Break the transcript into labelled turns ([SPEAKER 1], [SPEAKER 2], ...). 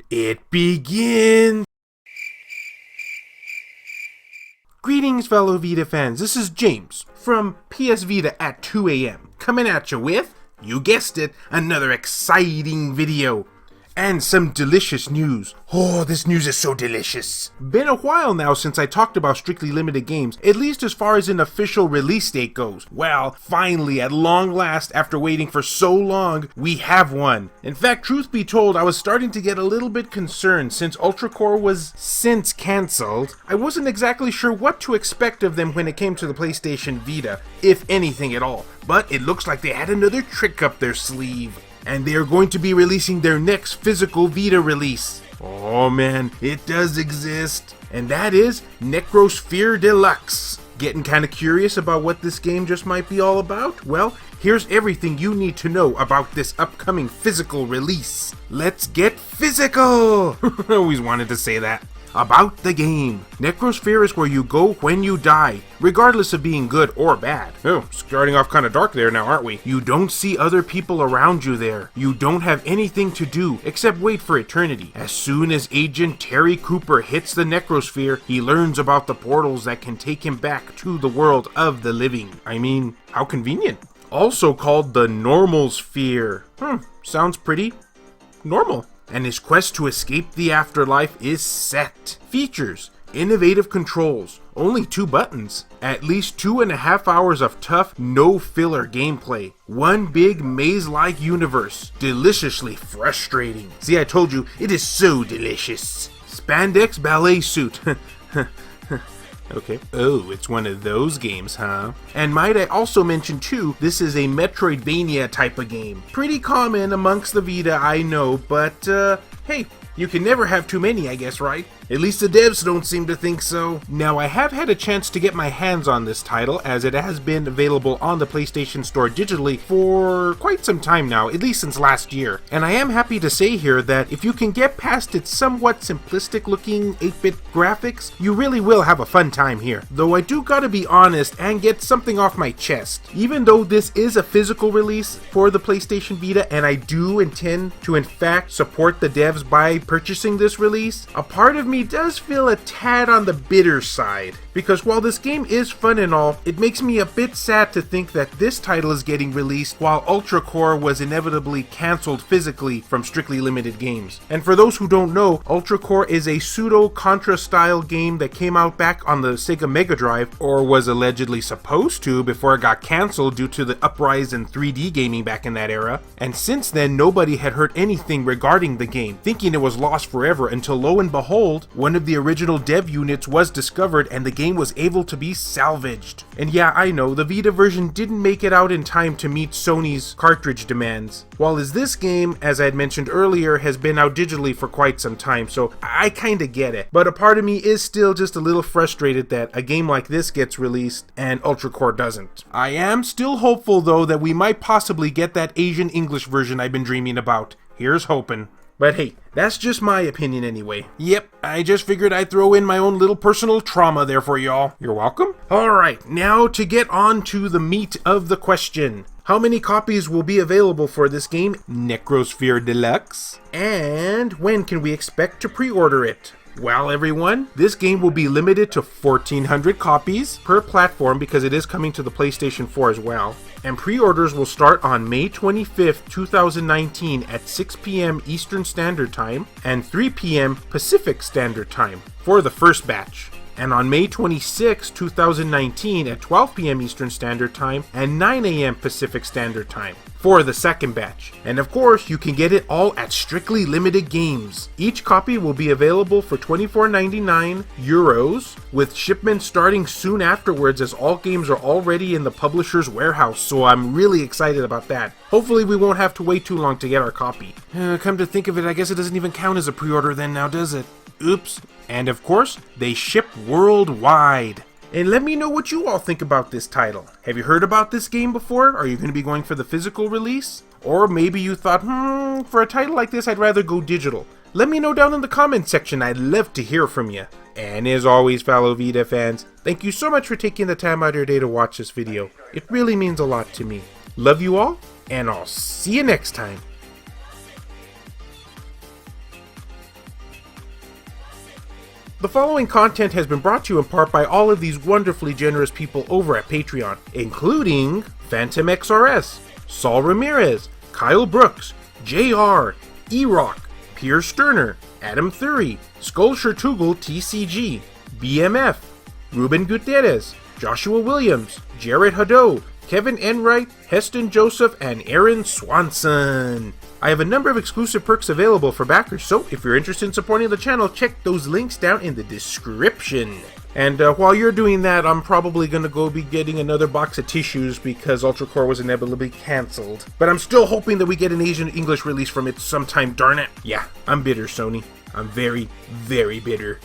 [SPEAKER 1] It begins! Greetings, fellow Vita fans. This is James from PS Vita at 2 a.m. coming at you with, you guessed it, another exciting video. And some delicious news. Oh, this news is so delicious. Been a while now since I talked about strictly limited games, at least as far as an official release date goes. Well, finally, at long last, after waiting for so long, we have one. In fact, truth be told, I was starting to get a little bit concerned since Ultra Core was since cancelled. I wasn't exactly sure what to expect of them when it came to the PlayStation Vita, if anything at all. But it looks like they had another trick up their sleeve. And they are going to be releasing their next physical Vita release. Oh man, it does exist. And that is Necrosphere Deluxe. Getting kinda curious about what this game just might be all about? Well, here's everything you need to know about this upcoming physical release. Let's get physical! I always wanted to say that. About the game. Necrosphere is where you go when you die, regardless of being good or bad. Oh, starting off kind of dark there now, aren't we? You don't see other people around you there. You don't have anything to do except wait for eternity. As soon as Agent Terry Cooper hits the Necrosphere, he learns about the portals that can take him back to the world of the living. I mean, how convenient. Also called the Normal Sphere. Sounds pretty normal. And his quest to escape the afterlife is set. Features: innovative controls, only 2 buttons, at least 2.5 hours of tough, no filler gameplay, one big maze-like universe, deliciously frustrating. See, I told you, it is so delicious. Spandex ballet suit. Okay. Oh, it's one of those games, huh? And might I also mention too, this is a Metroidvania type of game. Pretty common amongst the Vita, I know, but hey, you can never have too many, I guess, right? At least the devs don't seem to think so. Now, I have had a chance to get my hands on this title, as it has been available on the PlayStation Store digitally for quite some time now, at least since last year. And I am happy to say here that if you can get past its somewhat simplistic looking 8-bit graphics, you really will have a fun time here. Though I do gotta be honest and get something off my chest. Even though this is a physical release for the PlayStation Vita, and I do intend to in fact support the devs by purchasing this release, a part of me does feel a tad on the bitter side, because while this game is fun and all, it makes me a bit sad to think that this title is getting released while Ultra Core was inevitably cancelled physically from strictly limited games. And for those who don't know, Ultra Core is a pseudo-Contra style game that came out back on the Sega Mega Drive, or was allegedly supposed to before it got cancelled due to the uprise in 3D gaming back in that era. And since then, nobody had heard anything regarding the game, thinking it was lost forever, until lo and behold, one of the original dev units was discovered and the game was able to be salvaged. And yeah, I know, the Vita version didn't make it out in time to meet Sony's cartridge demands. While as this game, as I had mentioned earlier, has been out digitally for quite some time, so I kinda get it. But a part of me is still just a little frustrated that a game like this gets released and Ultra Core doesn't. I am still hopeful though that we might possibly get that Asian English version I've been dreaming about. Here's hoping. But hey, that's just my opinion anyway. Yep, I just figured I'd throw in my own little personal trauma there for y'all. You're welcome. Alright, now to get on to the meat of the question. How many copies will be available for this game, Necrosphere Deluxe? And when can we expect to pre-order it? Well, everyone, this game will be limited to 1,400 copies per platform because it is coming to the PlayStation 4 as well. And pre-orders will start on May 25th, 2019 at 6 p.m. Eastern Standard Time and 3 p.m. Pacific Standard Time for the first batch. And on May 26, 2019 at 12 p.m. Eastern Standard Time and 9 a.m. Pacific Standard Time for the second batch. And of course, you can get it all at Strictly Limited Games. Each copy will be available for €24.99, with shipment starting soon afterwards, as all games are already in the publisher's warehouse, so I'm really excited about that. Hopefully we won't have to wait too long to get our copy. Come to think of it, I guess it doesn't even count as a pre-order then now, does it? Oops. And of course, they ship worldwide. And let me know what you all think about this title. Have you heard about this game before? Are you going to be going for the physical release? Or maybe you thought, for a title like this, I'd rather go digital. Let me know down in the comments section. I'd love to hear from you. And as always, fellow Vita fans, thank you so much for taking the time out of your day to watch this video. It really means a lot to me. Love you all, and I'll see you next time. The following content has been brought to you in part by all of these wonderfully generous people over at Patreon, including Phantom XRS, Saul Ramirez, Kyle Brooks, JR, E-Rock, Pierre Sterner, Adam Thury, Skull Shertugel TCG, BMF, Ruben Gutierrez, Joshua Williams, Jared Haddo, Kevin Enright, Heston Joseph, and Aaron Swanson. I have a number of exclusive perks available for backers, so if you're interested in supporting the channel, check those links down in the description. And while you're doing that, I'm probably going to go be getting another box of tissues because Ultra Core was inevitably cancelled. But I'm still hoping that we get an Asian English release from it sometime, darn it. Yeah, I'm bitter, Sony. I'm very, very bitter.